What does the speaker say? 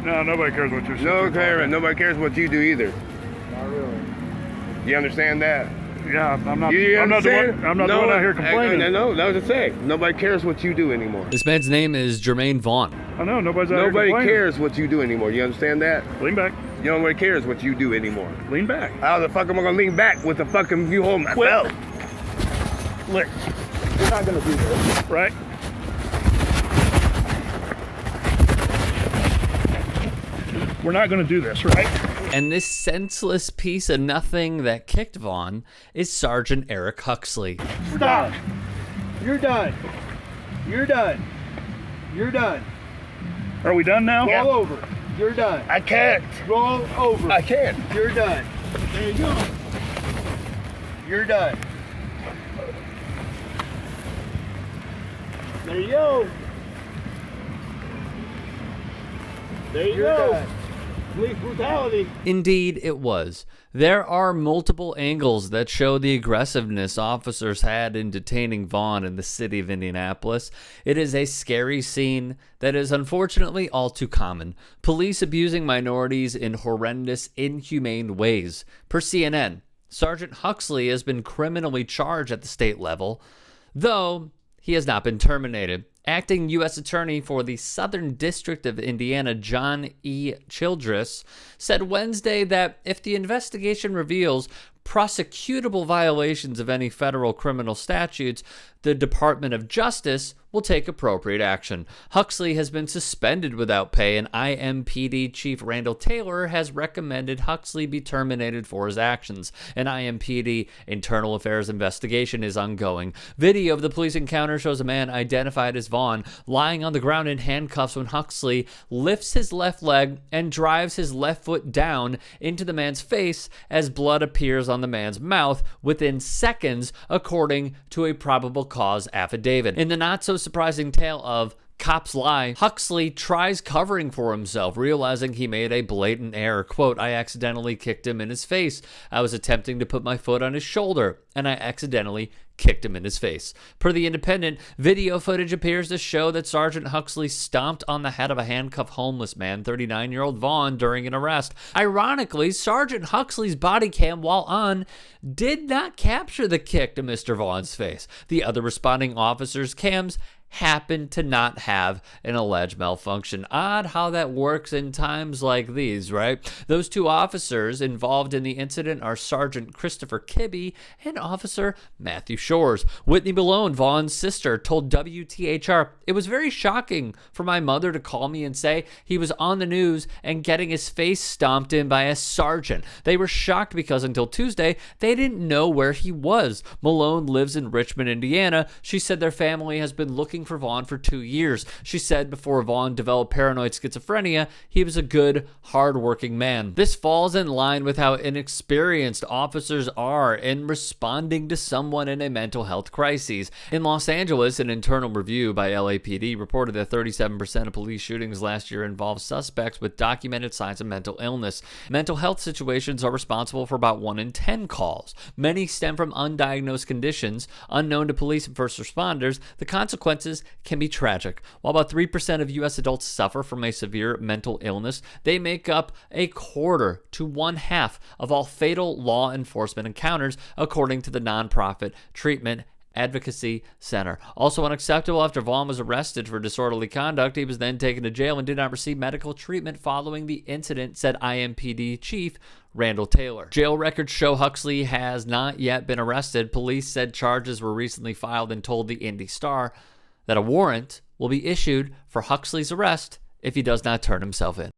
No, nobody cares what you're saying. Nobody cares what you do either. Not really. You understand that? Yeah, I'm not. You I'm not the understand? one out here complaining. No, that was the thing. Nobody cares what you do anymore. This man's name is Jermaine Vaughn. I know, nobody's out here Nobody complaining. cares what you do anymore. You understand that? Lean back. Nobody cares what you do anymore. Lean back. How the fuck am I gonna lean back with the fucking you hold my belt? Look, you're not gonna do this, right? We're not gonna do this, right? And this senseless piece of nothing that kicked Vaughn is Sergeant Eric Huxley. Stop. You're done. You're done. You're done. Are we done now? Roll over. You're done. I can't. Roll over. I can't. You're done. There you go. You're done. There you go. There you go. Done. Police brutality. Indeed, it was. There are multiple angles that show the aggressiveness officers had in detaining Vaughn in the city of Indianapolis. It is a scary scene that is unfortunately all too common. Police abusing minorities in horrendous, inhumane ways. Per CNN, Sergeant Huxley has been criminally charged at the state level, though he has not been terminated. Acting U.S. Attorney for the Southern District of Indiana, John E. Childress, said Wednesday that if the investigation reveals prosecutable violations of any federal criminal statutes, the Department of Justice will take appropriate action. Huxley has been suspended without pay, and IMPD Chief Randall Taylor has recommended Huxley be terminated for his actions. An IMPD internal affairs investigation is ongoing. Video of the police encounter shows a man identified as Vaughn lying on the ground in handcuffs when Huxley lifts his left leg and drives his left foot down into the man's face as blood appears on the man's mouth within seconds, according to a probable cause affidavit. In the not-so-surprising tale of cops lie, Huxley tries covering for himself, realizing he made a blatant error. Quote, I accidentally kicked him in his face. I was attempting to put my foot on his shoulder, and I accidentally kicked him in his face. Per The Independent, video footage appears to show that Sergeant Huxley stomped on the head of a handcuffed homeless man, 39-year-old Vaughn, during an arrest. Ironically, Sergeant Huxley's body cam, while on, did not capture the kick to Mr. Vaughn's face. The other responding officers' cams happened to not have an alleged malfunction. Odd how that works in times like these, right? Those two officers involved in the incident are Sergeant Christopher Kibbe and Officer Matthew Shores. Whitney Malone, Vaughn's sister, told WTHR, it was very shocking for my mother to call me and say he was on the news and getting his face stomped in by a sergeant. They were shocked because until Tuesday, they didn't know where he was. Malone lives in Richmond, Indiana. She said their family has been looking for Vaughn for 2 years. She said before Vaughn developed paranoid schizophrenia, he was a good, hard-working man. This falls in line with how inexperienced officers are in responding to someone in a mental health crisis. In Los Angeles, an internal review by LAPD reported that 37% of police shootings last year involved suspects with documented signs of mental illness. Mental health situations are responsible for about 1 in 10 calls. Many stem from undiagnosed conditions unknown to police and first responders. The consequences can be tragic. While about 3% of U.S. adults suffer from a severe mental illness, they make up a quarter to 1/2 of all fatal law enforcement encounters, according to the nonprofit Treatment Advocacy Center. Also unacceptable, after Vaughn was arrested for disorderly conduct, he was then taken to jail and did not receive medical treatment following the incident, said IMPD Chief Randall Taylor. Jail records show Huxley has not yet been arrested. Police said charges were recently filed and told the Indy Star that a warrant will be issued for Huxley's arrest if he does not turn himself in.